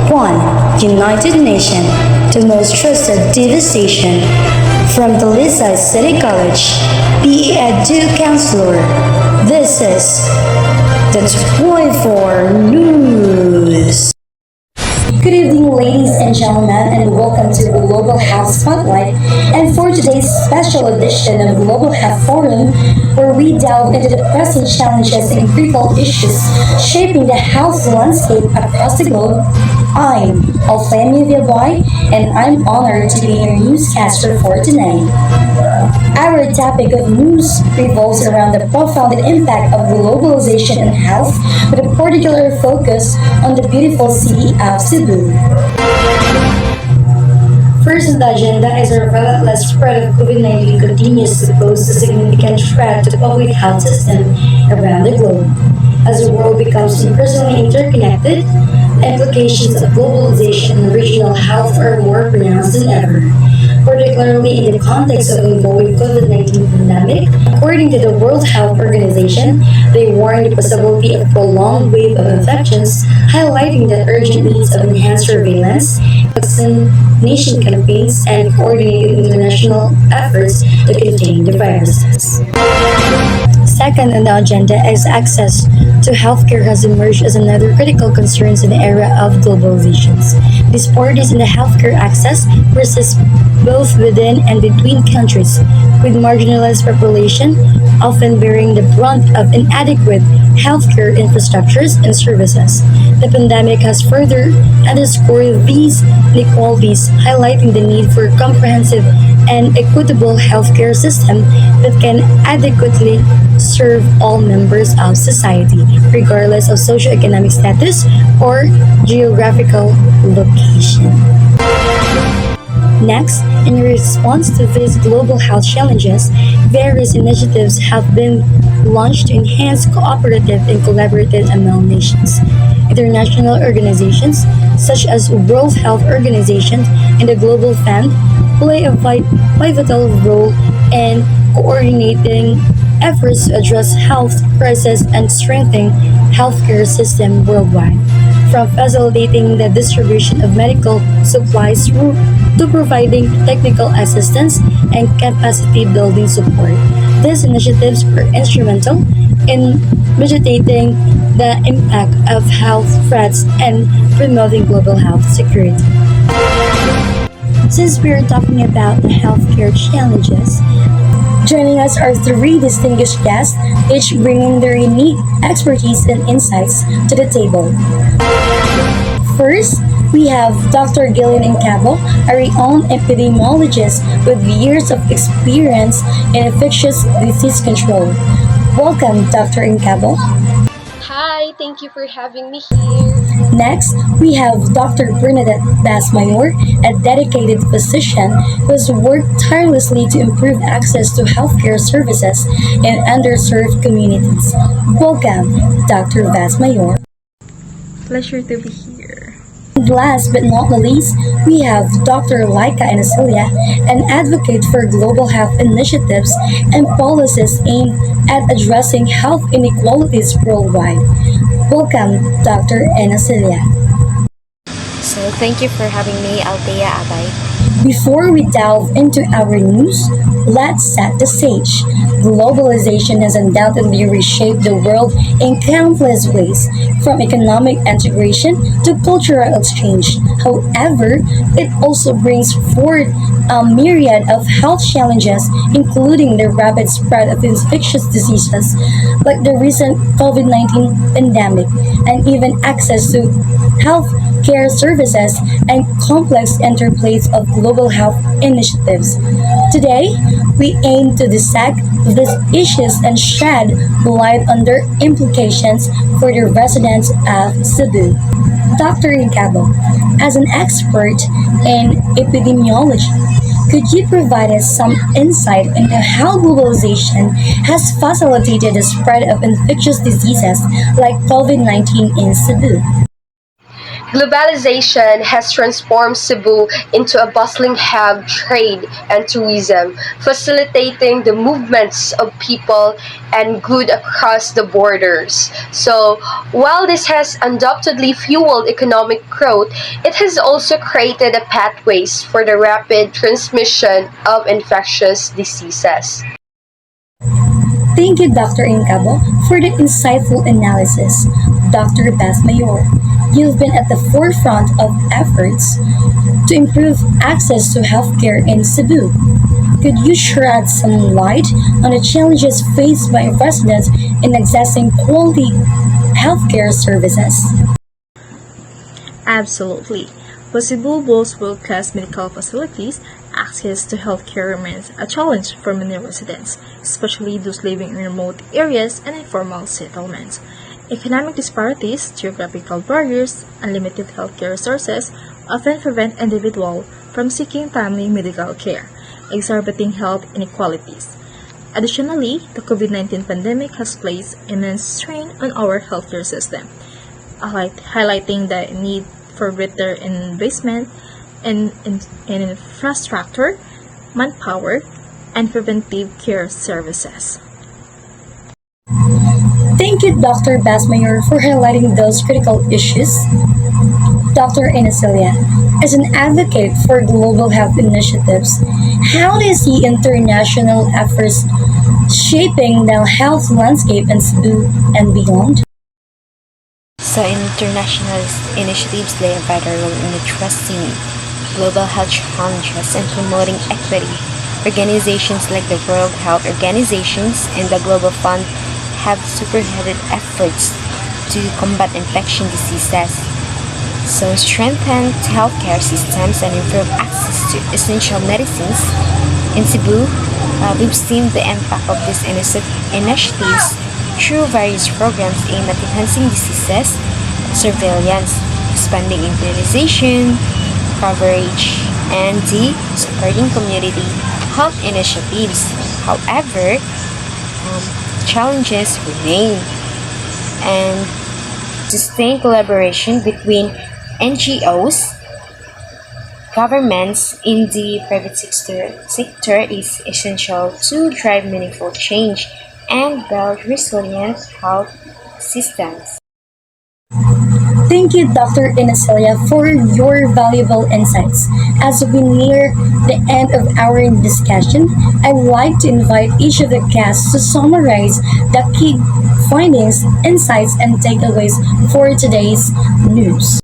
1. United Nations, the most trusted TV station. From the Lisa City College, PE Edu Counselor. This is the 24 News. Good evening, ladies and gentlemen, and welcome to the Global Health Spotlight. And for today's special edition of Global Health Forum, where we delve into the present challenges and critical issues shaping the health landscape across the globe, I'm Alfania Villaboy, and I'm honored to be your newscaster for tonight. Our topic of news revolves around the profound impact of globalization on health, with a particular focus on the beautiful city of Cebu. First on the agenda is our relentless spread of COVID-19 continues to pose a significant threat to the public health system around the globe. As the world becomes increasingly interconnected, the implications of globalization and regional health are more pronounced than ever, particularly in the context of ongoing COVID-19 pandemic. According to the World Health Organization, they warn the possibility of prolonged wave of infections, highlighting the urgent needs of enhanced surveillance, vaccination campaigns, and coordinated international efforts to contain the viruses. Second on the agenda is access to healthcare has emerged as another critical concern in the era of globalizations. Disparities in the healthcare access persist both within and between countries, with marginalized population often bearing the brunt of inadequate healthcare infrastructures and services. The pandemic has further underscored these inequalities, highlighting the need for a comprehensive and equitable healthcare system that can adequately serve all members of society, regardless of socioeconomic status or geographical location. Next, in response to these global health challenges, various initiatives have been launched to enhance cooperative and collaborative among nations. International organizations such as World Health Organization and the Global Fund play a pivotal role in coordinating efforts to address health crises and strengthening healthcare system worldwide, from facilitating the distribution of medical supplies to providing technical assistance and capacity building support. These initiatives are instrumental in mitigating the impact of health threats and promoting global health security. Since we are talking about the healthcare challenges, joining us are three distinguished guests, each bringing their unique expertise and insights to the table. First, we have Dr. Gillian Incabo, a renowned epidemiologist with years of experience in infectious disease control. Welcome, Dr. Incabo. Hi, thank you for having me here. Next, we have Dr. Bernadette Basmayor, a dedicated physician who has worked tirelessly to improve access to healthcare services in underserved communities. Welcome, Dr. Basmayor. Pleasure to be here. And last but not the least, we have Dr. Laika Enasilia, an advocate for global health initiatives and policies aimed at addressing health inequalities worldwide. Welcome, Dr. Enasilia. So thank you for having me, Althea Abay. Before we delve into our news, let's set the stage. Globalization has undoubtedly reshaped the world in countless ways, from economic integration to cultural exchange. However, it also brings forth a myriad of health challenges, including the rapid spread of infectious diseases like the recent COVID-19 pandemic, and even access to health care services and complex interplays of global health initiatives. Today, we aim to dissect these issues and shed light on their implications for the residents of Cebu. Dr. Incabo, as an expert in epidemiology, could you provide us some insight into how globalization has facilitated the spread of infectious diseases like COVID-19 in Cebu? Globalization has transformed Cebu into a bustling hub of trade and tourism, facilitating the movements of people and good across the borders. So, while this has undoubtedly fueled economic growth, it has also created a pathways for the rapid transmission of infectious diseases. Thank you, Dr. Incabo, for the insightful analysis. Dr. Beth Mayor, you've been at the forefront of efforts to improve access to healthcare in Cebu. Could you shed some light on the challenges faced by residents in accessing quality healthcare services? Absolutely. While Cebu boasts world-class medical facilities, access to healthcare remains a challenge for many residents, especially those living in remote areas and informal settlements. Economic disparities, geographical barriers, and limited healthcare resources often prevent individuals from seeking timely medical care, exacerbating health inequalities. Additionally, the COVID-19 pandemic has placed immense strain on our healthcare system, highlighting the need for greater investment in infrastructure, manpower, and preventive care services. Thank you, Dr. Basmayer, for highlighting those critical issues. Dr. Inesilia, as an advocate for global health initiatives, how do you see international efforts shaping the health landscape in Cebu and beyond? So international initiatives play a vital role in addressing global health challenges and promoting equity. Organizations like the World Health Organizations and the Global Fund have spearheaded efforts to combat infection diseases. So strengthen healthcare systems and improve access to essential medicines. In Cebu, we've seen the impact of these initiatives through various programs aimed at enhancing diseases surveillance, expanding immunization coverage, and the supporting community health initiatives. However, challenges remain, and sustained collaboration between NGOs, governments, in the private sector is essential to drive meaningful change and build resilient health systems. Thank you, Dr. Inesilia, for your valuable insights. As we near the end of our discussion, I'd like to invite each of the guests to summarize the key findings, insights, and takeaways for today's news.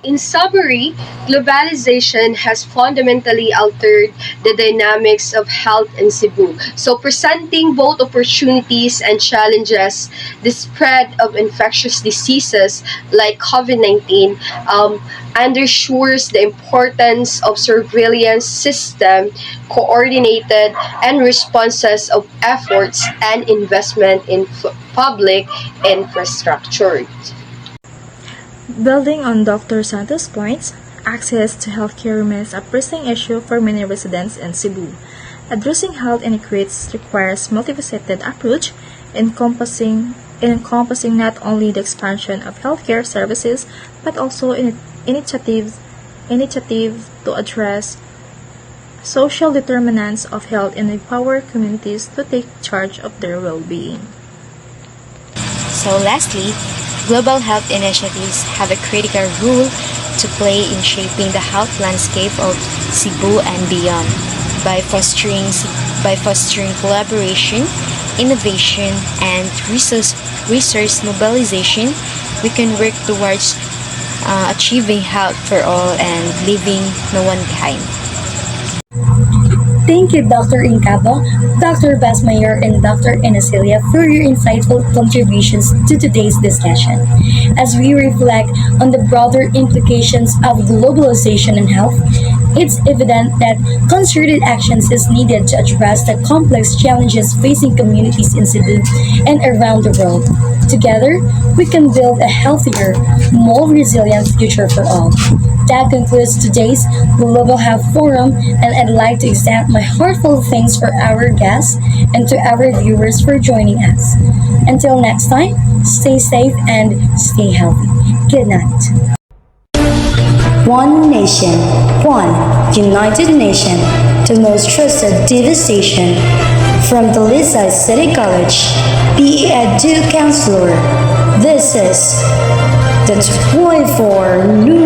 In summary, globalization has fundamentally altered the dynamics of health in Cebu. So, presenting both opportunities and challenges, the spread of infectious diseases like COVID-19 underscores the importance of surveillance system, coordinated and responses of efforts and investment in public infrastructure. Building on Dr. Santos' points, access to healthcare remains a pressing issue for many residents in Cebu. Addressing health inequities requires multifaceted approach encompassing not only the expansion of healthcare services but also initiatives to address social determinants of health and empower communities to take charge of their well-being. So lastly, global health initiatives have a critical role to play in shaping the health landscape of Cebu and beyond. By fostering collaboration, innovation, and resource mobilization, we can work towards achieving health for all and leaving no one behind. Thank you, Dr. Incabo, Dr. Basmayer, and Dr. Inesilia for your insightful contributions to today's discussion. As we reflect on the broader implications of globalization and health, it's evident that concerted actions is needed to address the complex challenges facing communities in Cebu and around the world. Together, we can build a healthier, more resilient future for all. That concludes today's Global Health Forum, and I'd like to extend my heartfelt thanks for our guests and to our viewers for joining us. Until next time, stay safe and stay healthy. Good night. One nation, one United Nation, the most trusted TV station. From the Lisai City College, PE Edu Counselor. This is the 24 News.